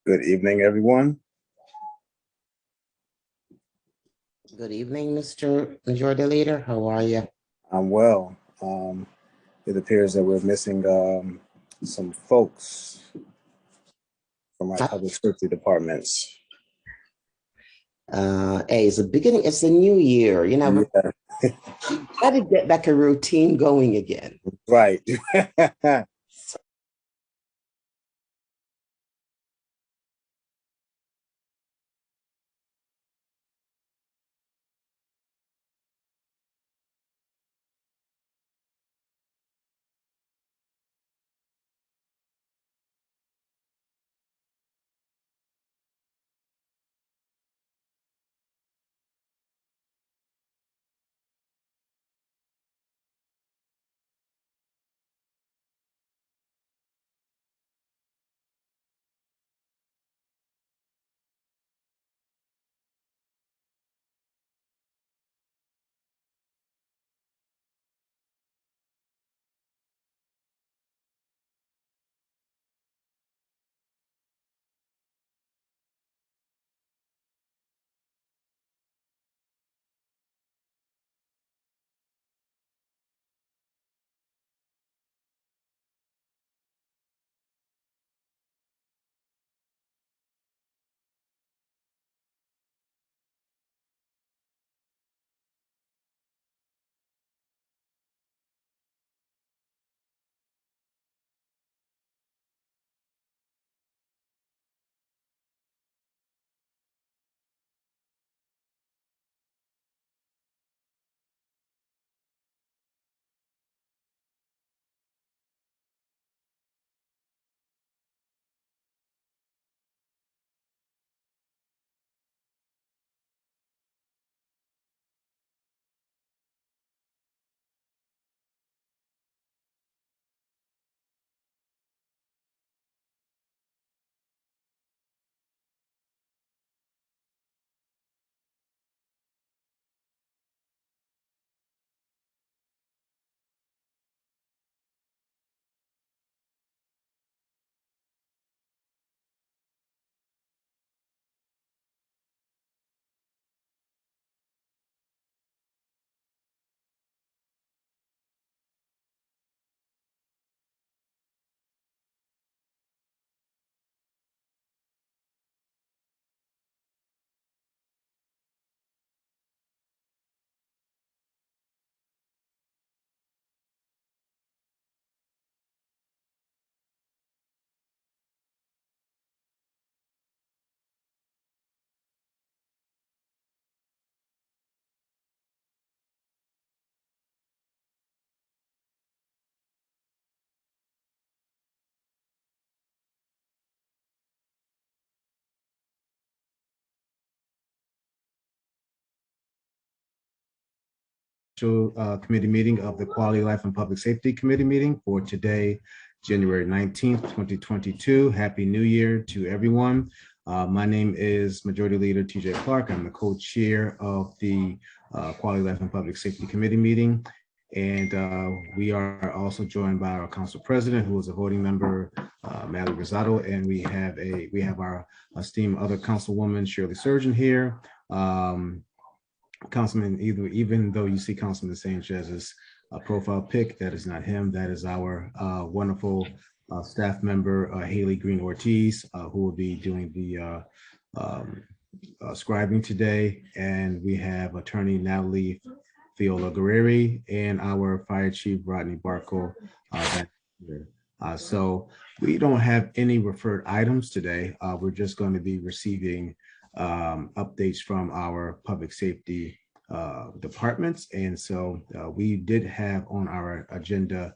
Good evening, everyone. Good evening, Mr. Majority Leader. How are you? I'm well. It appears that we're missing some folks from our public safety departments. Hey, it's the beginning. It's the new year. You know, Yeah. got to get back a routine going again. Right. Committee meeting of the Quality Life and Public Safety Committee meeting for today, January 19th, 2022. Happy New Year to everyone. My name is Majority Leader TJ Clark. I'm the co-chair of the Quality Life and Public Safety Committee meeting. And we are also joined by our council president, who is a voting member, Maddie Rosado, and we have our esteemed other councilwoman, Shirley Surgeon here. Councilman, even though you see Councilman Sanchez's profile pic, that is not him. That is our wonderful staff member, Haley Green Ortiz, who will be doing the scribing today. And we have attorney Natalie Fiola Guerreri and our fire chief, Rodney Barco. So we don't have any referred items today. We're just going to be receiving updates from our public safety departments. And so we did have on our agenda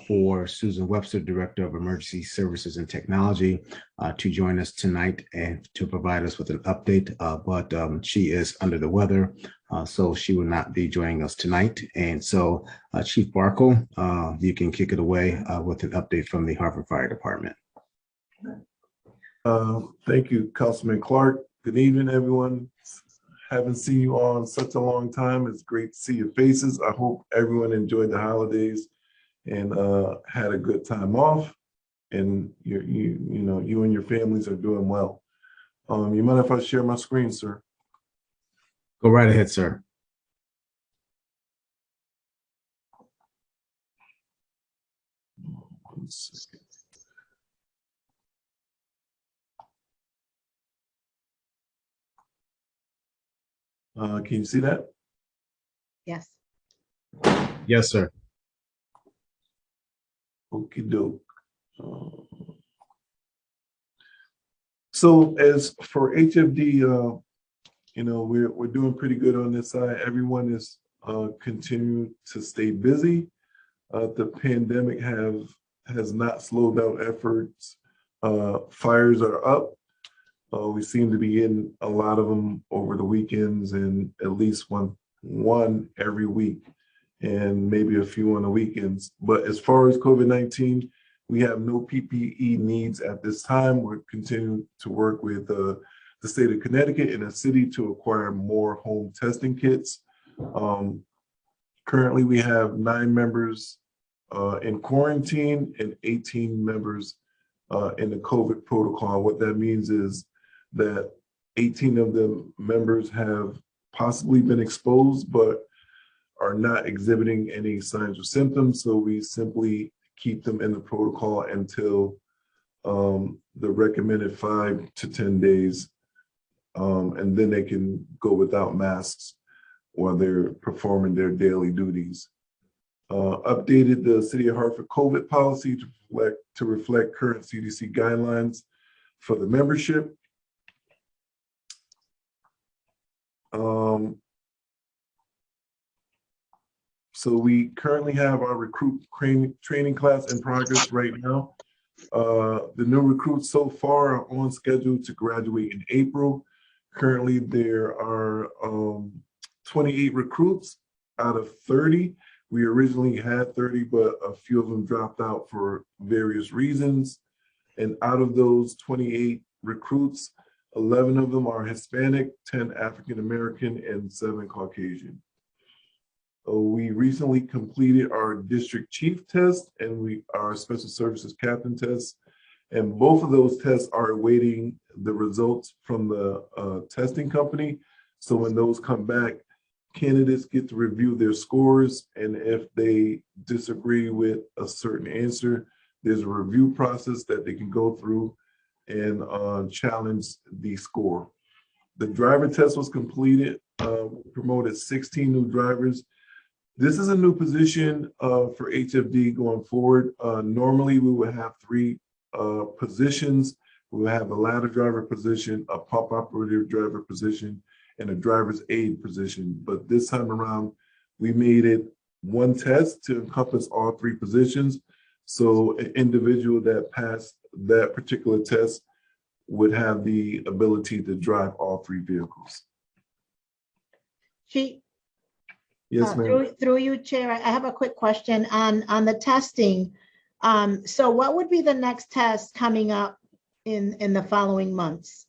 for Susan Webster, Director of Emergency Services and Technology, to join us tonight and to provide us with an update, but she is under the weather, so she will not be joining us tonight. And so Chief Barco, you can kick it away with an update from the Hartford Fire Department. Thank you, Councilman Clark. Good evening, everyone. Haven't seen you all in such a long time. It's great to see your faces. I hope everyone enjoyed the holidays and had a good time off. and you and your families are doing well. You mind if I share my screen, sir? Go right ahead, sir. One second. Can you see that? Yes. Yes, sir. Okie doke. So as for HFD, we're doing pretty good on this side. Everyone is continuing to stay busy. The pandemic has not slowed down efforts. Fires are up. We seem to be getting a lot of them over the weekends, and at least one every week, and maybe a few on the weekends. But as far as COVID-19, we have no PPE needs at this time. We're continuing to work with the state of Connecticut and the city to acquire more home testing kits. Currently, we have 9 members in quarantine and 18 members in the COVID protocol. What that means is that 18 of the members have possibly been exposed, but are not exhibiting any signs or symptoms. So we simply keep them in the protocol until the recommended 5 to 10 days. And then they can go without masks while they're performing their daily duties. Updated the City of Hartford COVID policy to reflect current CDC guidelines for the membership. So we currently have our recruit training class in progress right now. The new recruits so far are on schedule to graduate in April. Currently, there are 28 recruits out of 30. We originally had 30, but a few of them dropped out for various reasons. And out of those 28 recruits, 11 of them are Hispanic, 10 African American, and 7 Caucasian. We recently completed our district chief test and our special services captain test. And both of those tests are awaiting the results from the testing company. So when those come back, candidates get to review their scores. And if they disagree with a certain answer, there's a review process that they can go through and challenge the score. The driver test was completed, promoted 16 new drivers. This is a new position for HFD going forward. Normally, we would have 3 positions. We would have a ladder driver position, a pump operator driver position, and a driver's aid position. But this time around, we made it one test to encompass all 3 positions. So an individual that passed that particular test would have the ability to drive all 3 vehicles. Yes, ma'am. Through you, Chair, I have a quick question on the testing. So what would be the next test coming up in the following months?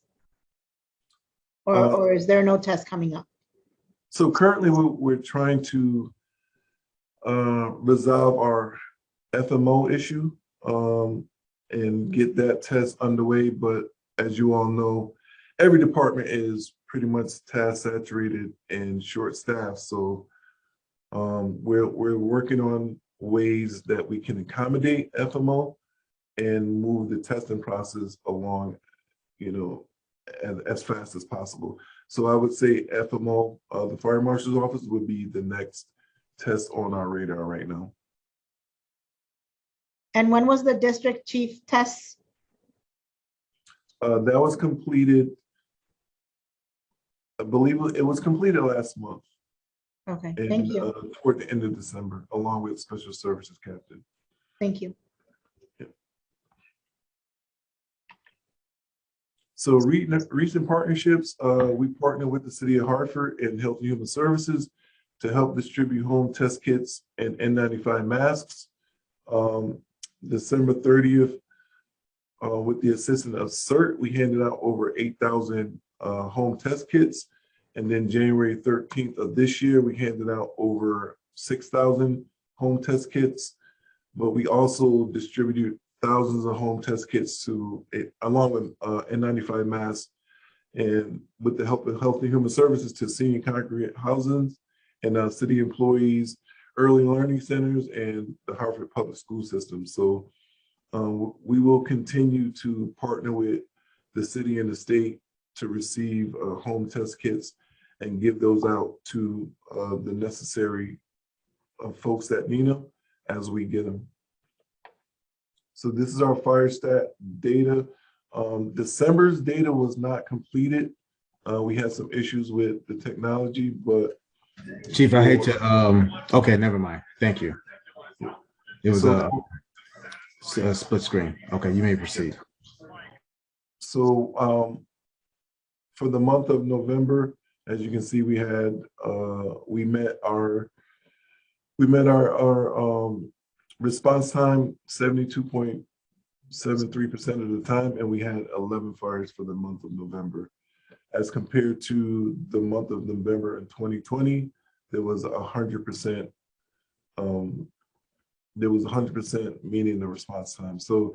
Or is there no test coming up? So currently we're trying to resolve our FMO issue and get that test underway. But as you all know, every department is pretty much task saturated and short staffed. So we're working on ways that we can accommodate FMO and move the testing process along, as fast as possible. So I would say FMO, the Fire Marshal's Office, would be the next test on our radar right now. And when was the district chief test? That was completed, I believe it was completed last month. Okay, thank you. Toward the end of December, along with Special Services Captain. Thank you. Yeah. So recent partnerships, we partnered with the City of Hartford and Health and Human Services to help distribute home test kits and N95 masks. December 30th, with the assistance of CERT, we handed out over 8,000 home test kits. And then January 13th of this year, we handed out over 6,000 home test kits. But we also distributed thousands of home test kits along with N95 masks, and with the help of Health and Human Services to senior congregate housings and city employees, early learning centers, and the Hartford public school system. So we will continue to partner with the city and the state to receive home test kits and give those out to the necessary folks that need them as we get them. So this is our fire stat data. December's data was not completed. We had some issues with the technology, but Chief, I hate to, okay, never mind. Thank you. It was a split screen. Okay, you may proceed. So for the month of November, as you can see, we met our response time 72.73% of the time, and we had 11 fires for the month of November. As compared to the month of November in 2020, there was 100%. There was 100% meeting the response time. So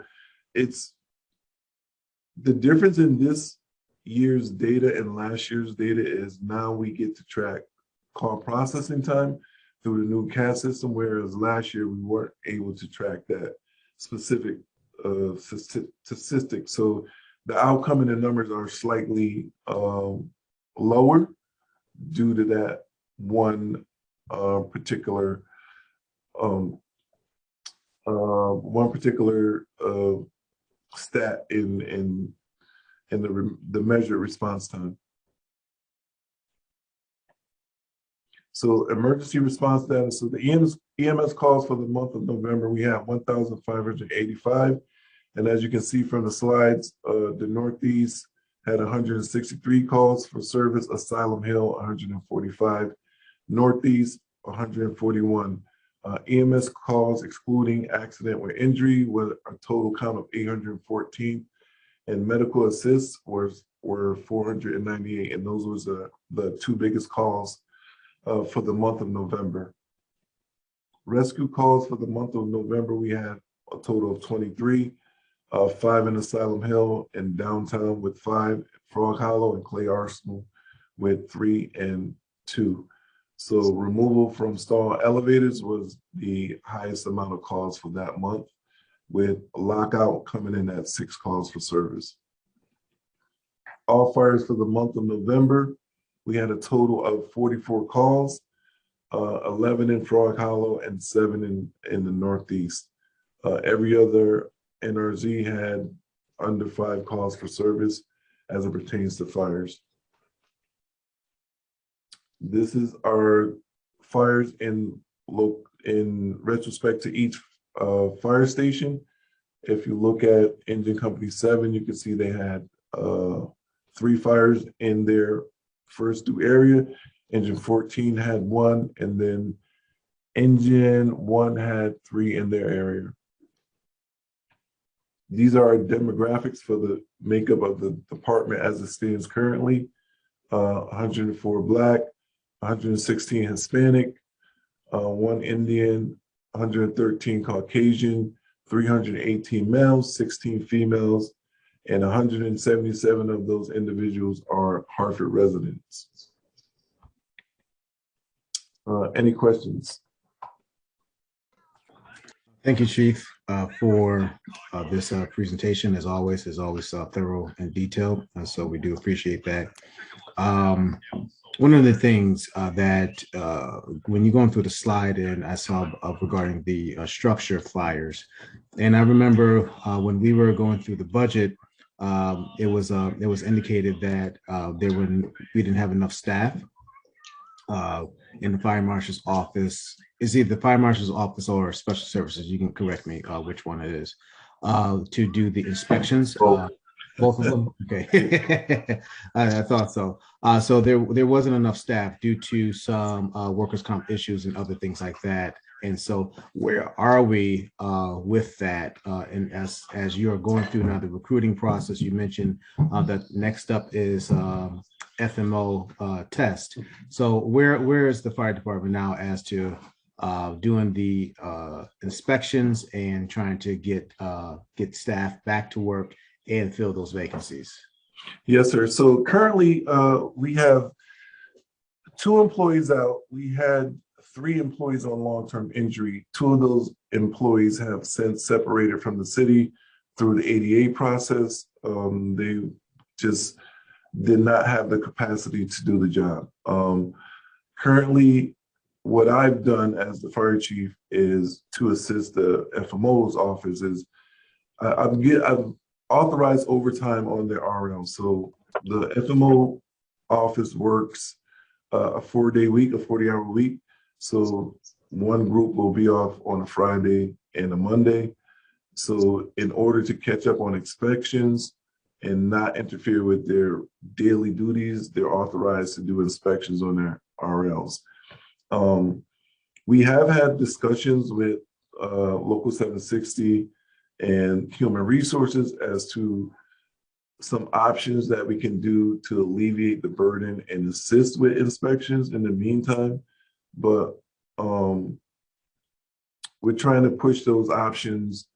it's the difference in this year's data and last year's data is now we get to track call processing time through the new CAS system, whereas last year we weren't able to track that specific statistic. So the outcome and the numbers are slightly lower due to that one particular stat in the measured response time. So emergency response data. So the EMS calls for the month of November, we have 1,585. And as you can see from the slides, the Northeast had 163 calls for service, Asylum Hill 145, Northeast 141. EMS calls excluding accident or injury were a total count of 814, and medical assists were 498, and those was the two biggest calls for the month of November. Rescue calls for the month of November, we had a total of 23, 5 in Asylum Hill and downtown with 5, Frog Hollow and Clay Arsenal with 3 and 2. So removal from stall elevators was the highest amount of calls for that month, with lockout coming in at 6 calls for service. All fires for the month of November, we had a total of 44 calls, 11 in Frog Hollow and 7 in the Northeast. Every other NRZ had under 5 calls for service as it pertains to fires. This is our fires in retrospect to each fire station. If you look at Engine Company 7, you can see they had 3 fires in their first due area. Engine 14 had 1, and then Engine 1 had 3 in their area. These are our demographics for the makeup of the department as it stands currently. 104 Black, 116 Hispanic, 1 Indian, 113 Caucasian, 318 males, 16 females, and 177 of those individuals are Hartford residents. Any questions? Thank you, Chief, for this presentation. As always, thorough and detailed. So we do appreciate that. One of the things that when you're going through the slide, and I saw regarding the structure of fires, and I remember when we were going through the budget, it was indicated that we didn't have enough staff in the fire marshal's office. Is either the fire marshal's office or special services? You can correct me which one it is to do the inspections. Both of them. Okay, I thought so. So there wasn't enough staff due to some workers' comp issues and other things like that. And so, where are we with that? And as you are going through now the recruiting process, you mentioned that next up is FMO test. So where is the fire department now as to doing the inspections and trying to get staff back to work and fill those vacancies? Yes, sir. So currently, we have 2 employees out. We had 3 employees on long-term injury. 2 of those employees have since separated from the city through the ADA process. They just did not have the capacity to do the job. Currently, what I've done as the fire chief is to assist the FMO's office is I've authorized overtime on their RL. So the FMO office works a 4-day week, a 40-hour week. So one group will be off on a Friday and a Monday. So in order to catch up on inspections and not interfere with their daily duties, they're authorized to do inspections on their RLs. We have had discussions with Local 760 and Human Resources as to some options that we can do to alleviate the burden and assist with inspections in the meantime. But we're trying to push those options.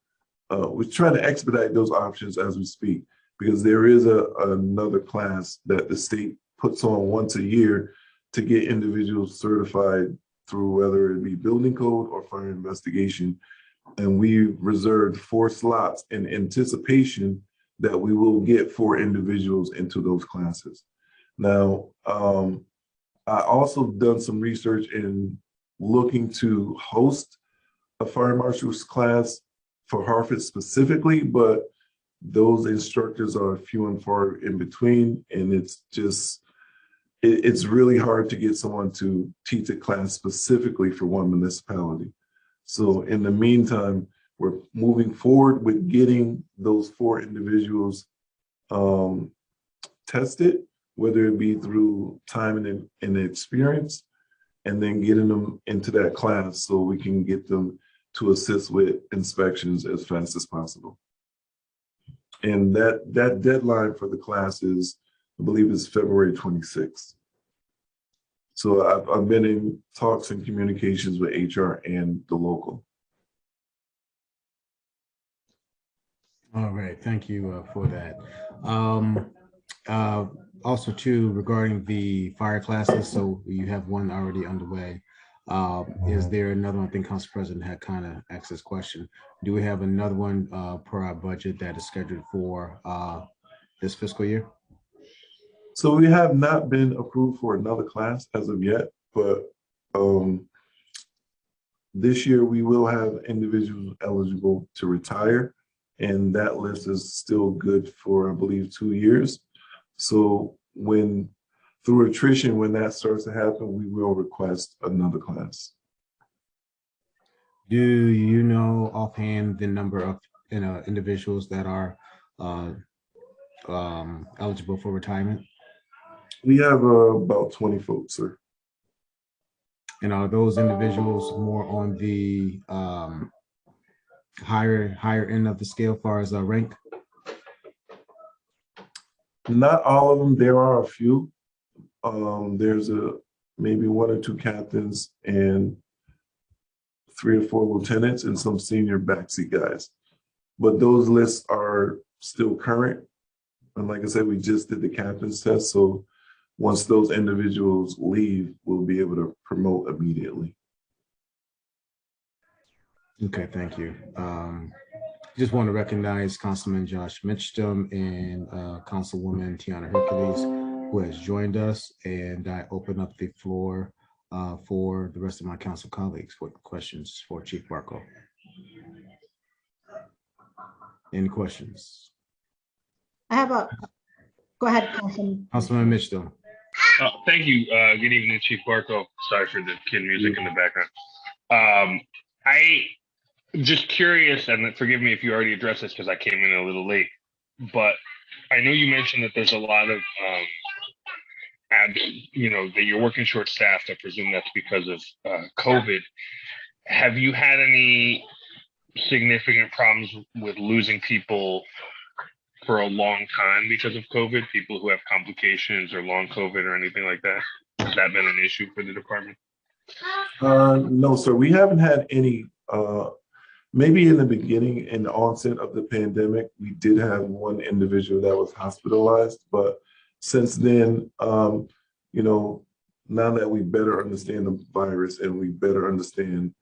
We're trying to expedite those options as we speak, because there is another class that the state puts on once a year to get individuals certified through whether it be building code or fire investigation. And we reserved 4 slots in anticipation that we will get 4 individuals into those classes. Now, I also done some research in looking to host a fire marshal's class for Hartford specifically, but those instructors are few and far in between, and it's really hard to get someone to teach a class specifically for one municipality. So in the meantime, we're moving forward with getting those 4 individuals tested, whether it be through time and experience, and then getting them into that class so we can get them to assist with inspections as fast as possible. And that deadline for the class is, I believe, is February 26th. So I've been in talks and communications with HR and the local. All right, thank you for that. Also, too, regarding the fire classes, so you have one already underway. Is there another one? I think Council President had kind of asked this question. Do we have another one per our budget that is scheduled for this fiscal year? So we have not been approved for another class as of yet, but this year we will have individuals eligible to retire, and that list is still good for, I believe, 2 years. So through attrition, when that starts to happen, we will request another class. Do you know offhand the number of individuals that are eligible for retirement? We have about 20 folks, sir. And are those individuals more on the higher end of the scale as far as rank? Not all of them. There are a few. There's maybe 1 or 2 captains and 3 or 4 lieutenants and some senior backseat guys. But those lists are still current. And like I said, we just did the captain's test. So once those individuals leave, we'll be able to promote immediately. Okay, thank you. Just want to recognize Councilman Josh Mitchum and Councilwoman Tiana Hercules, who has joined us, and I open up the floor for the rest of my council colleagues for questions for Chief Barco. Any questions? Go ahead, Councilman. Councilman Mitchum. Thank you. Good evening, Chief Barco. Sorry for the kid music in the background. I'm just curious, and forgive me if you already addressed this because I came in a little late, but I know you mentioned that there's a lot of, that you're working short-staffed. I presume that's because of COVID. Have you had any significant problems with losing people for a long time because of COVID? People who have complications or long COVID or anything like that? Has that been an issue for the department? No, sir. We haven't had any. Maybe in the beginning, in the onset of the pandemic, we did have one individual that was hospitalized. But since then, you know, now that we better understand the virus and we better understand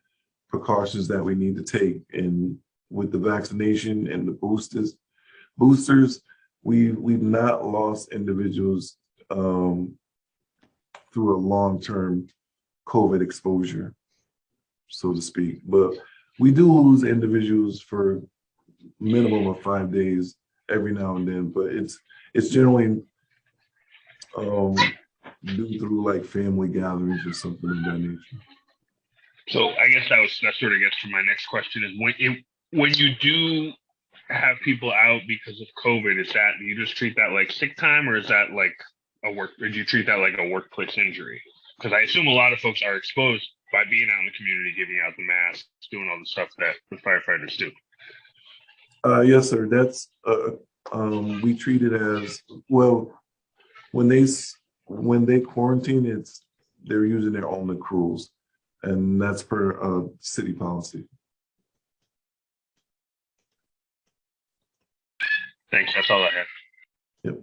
precautions that we need to take, and with the vaccination and the boosters, we've not lost individuals through a long-term COVID exposure, so to speak. But we do lose individuals for minimum of 5 days every now and then, but it's generally due through like family gatherings or something of that nature. So I guess that sort of gets to my next question: is when you do have people out because of COVID, is that, do you just treat that like sick time, or is that like or do you treat that like a workplace injury? Because I assume a lot of folks are exposed by being out in the community, giving out the masks, doing all the stuff that the firefighters do. Yes, sir. That's we treat it as, well, when they quarantine, they're using their own accruals, and that's per city policy. Thanks. That's all I had. Yep.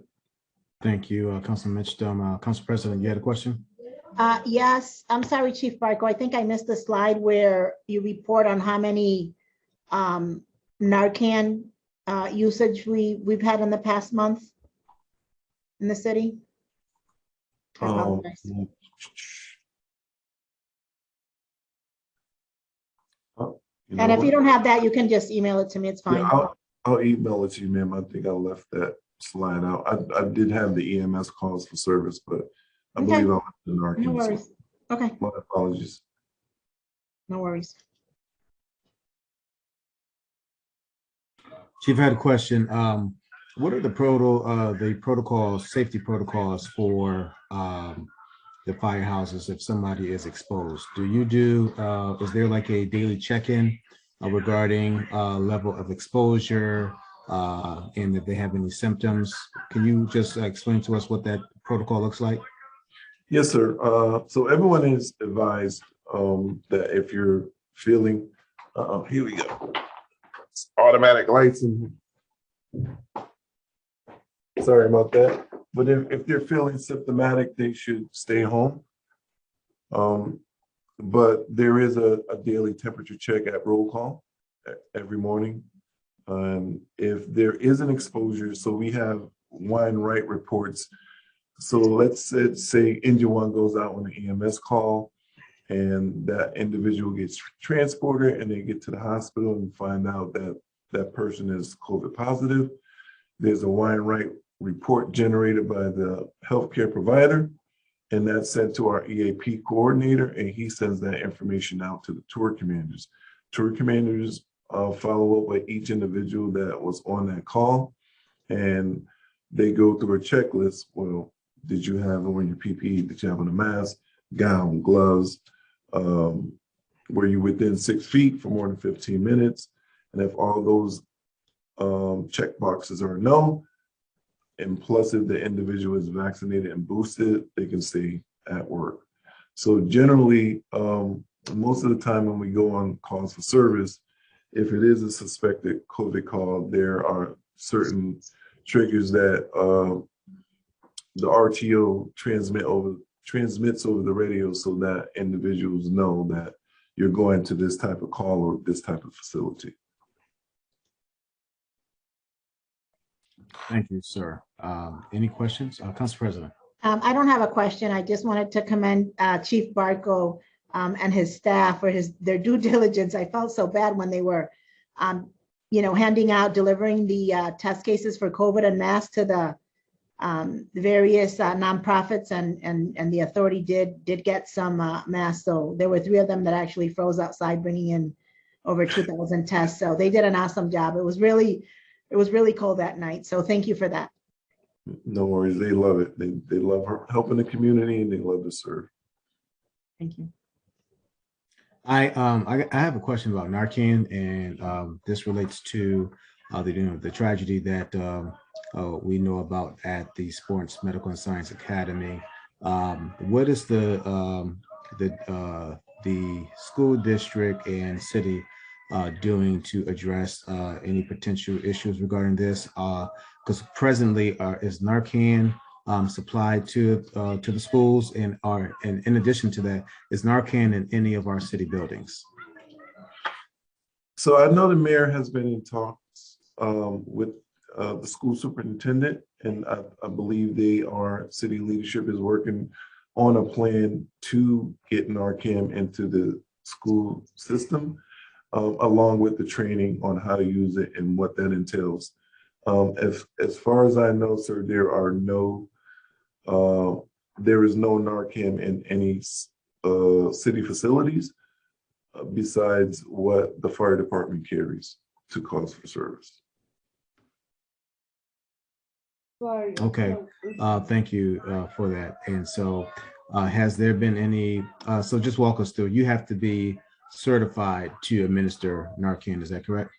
Thank you, Councilman Mitchum. Council President, you had a question? Yes, I'm sorry, Chief Barco. I think I missed the slide where you report on how many Narcan usage we've had in the past month in the city. I apologize. And if you don't have that, you can just email it to me. It's fine. Yeah, I'll email it to you, ma'am. I think I left that slide out. I did have the EMS calls for service, but I believe I left the Narcan. No worries. Okay. My apologies. No worries. Chief, I had a question. What are the safety protocols for the firehouses if somebody is exposed? Is there like a daily check-in regarding level of exposure and if they have any symptoms? Can you just explain to us what that protocol looks like? Yes, sir. So everyone is advised that if you're feeling, here we go. It's automatic lights and sorry about that. But if they're feeling symptomatic, they should stay home. But there is a daily temperature check at roll call every morning. If there is an exposure, so we have wine right reports. So let's say engine one goes out on the EMS call and that individual gets transported and they get to the hospital and find out that that person is COVID positive. There's a wine right report generated by the healthcare provider, and that's sent to our EAP coordinator, and he sends that information out to the tour commanders. Tour commanders follow up with each individual that was on that call, and they go through a checklist. Well, did you have on your PPE? Did you have on a mask, gown, gloves? Were you within 6 feet for more than 15 minutes? And if all those check boxes are no, and plus if the individual is vaccinated and boosted, they can stay at work. So generally, most of the time when we go on calls for service, if it is a suspected COVID call, there are certain triggers that the RTO transmits over the radio so that individuals know that you're going to this type of call or this type of facility. Thank you, sir. Any questions? Council President. I don't have a question. I just wanted to commend Chief Barco and his staff for their due diligence. I felt so bad when they were, delivering the test cases for COVID and masks to the various nonprofits, and the authority did get some masks. So there were 3 of them that actually froze outside, bringing in over 2,000 tests. So they did an awesome job. It was really cold that night. So thank you for that. No worries. They love it. They love helping the community, and they love to serve. Thank you. I have a question about Narcan, and this relates to the tragedy that we know about at the Sports Medical and Science Academy. What is the the school district and city doing to address any potential issues regarding this? Because presently, is Narcan supplied to the schools, and in addition to that, is Narcan in any of our city buildings? So I know the mayor has been in talks with the school superintendent, and I believe city leadership is working on a plan to get Narcan into the school system, along with the training on how to use it and what that entails. As far as I know, sir, there is no Narcan in any city facilities besides what the fire department carries to calls for service. Okay, thank you for that. And so has there been any, so just walk us through, you have to be certified to administer Narcan, is that correct?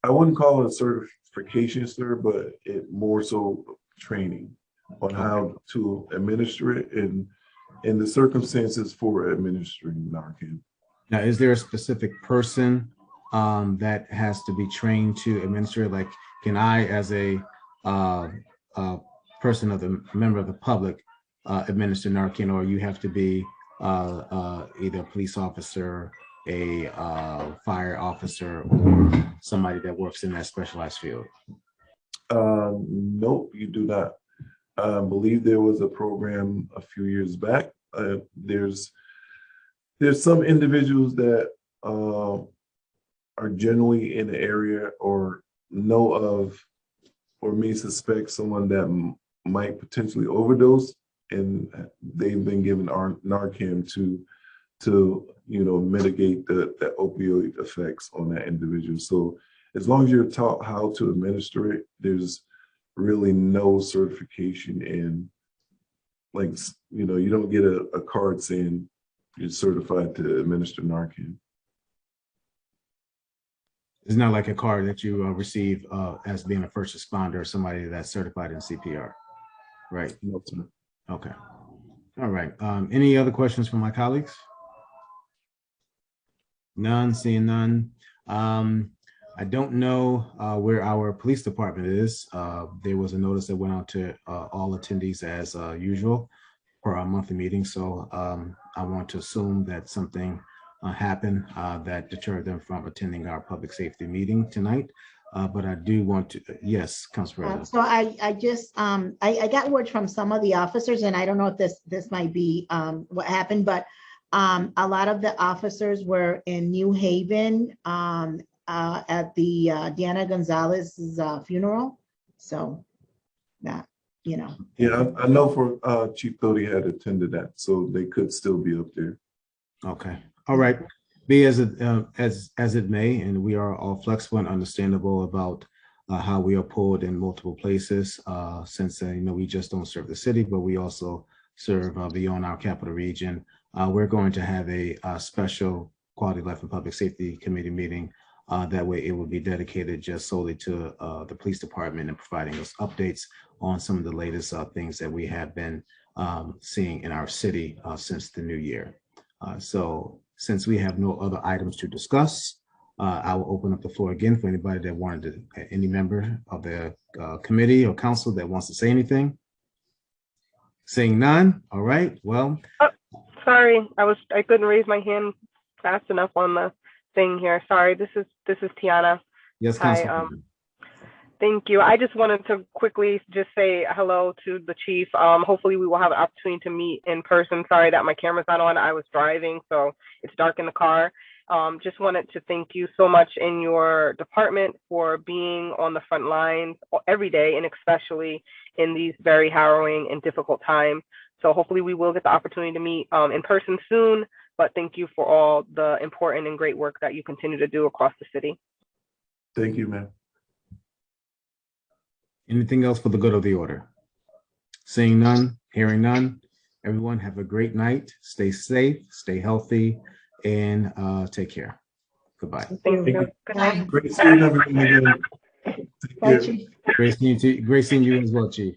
I wouldn't call it a certification, sir, but it more so training on how to administer it and the circumstances for administering Narcan. Now, is there a specific person that has to be trained to administer it? Like, can I, as a member of the public, administer Narcan, or you have to be either a police officer, a fire officer, or somebody that works in that specialized field? Nope, you do not. I believe there was a program a few years back. There's some individuals that are generally in the area or know of or may suspect someone that might potentially overdose, and they've been given Narcan to mitigate the opioid effects on that individual. So as long as you're taught how to administer it, there's really no certification in, like, you don't get a card saying you're certified to administer Narcan. It's not like a card that you receive as being a first responder or somebody that's certified in CPR, right? No, sir. Okay. All right. Any other questions from my colleagues? None, seeing none. I don't know where our police department is. There was a notice that went out to all attendees as usual for our monthly meeting. So I want to assume that something happened that deterred them from attending our public safety meeting tonight. But I do want to, yes, Council President. So I just, I got word from some of the officers, and I don't know if this might be what happened, but a lot of the officers were in New Haven at the Diana Gonzalez's funeral. So that, Yeah, I know for Chief Doty had attended that, so they could still be up there. Okay. All right. Be as it may, and we are all flexible and understandable about how we are pulled in multiple places, since we just don't serve the city, but we also serve beyond our capital region. We're going to have a special Quality of Life and Public Safety Committee meeting. That way it will be dedicated just solely to the police department and providing us updates on some of the latest things that we have been seeing in our city since the new year. So since we have no other items to discuss, I will open up the floor again for anybody that wanted to, any member of the committee or council that wants to say anything. Seeing none. All right. Well, sorry, I couldn't raise my hand fast enough on the thing here. Sorry, this is Tiana. Yes, Council. Hi, thank you. I just wanted to quickly just say hello to the chief. Hopefully we will have an opportunity to meet in person. Sorry that my camera's not on. I was driving, so it's dark in the car. Just wanted to thank you so much in your department for being on the front lines every day, and especially in these very harrowing and difficult times. So hopefully we will get the opportunity to meet in person soon, but thank you for all the important and great work that you continue to do across the city. Thank you, ma'am. Anything else for the good of the order? Seeing none, hearing none. Everyone have a great night. Stay safe, stay healthy, and take care. Goodbye. Thank you. Good night. Great seeing everyone again. Take care. Great seeing you as well, Chief.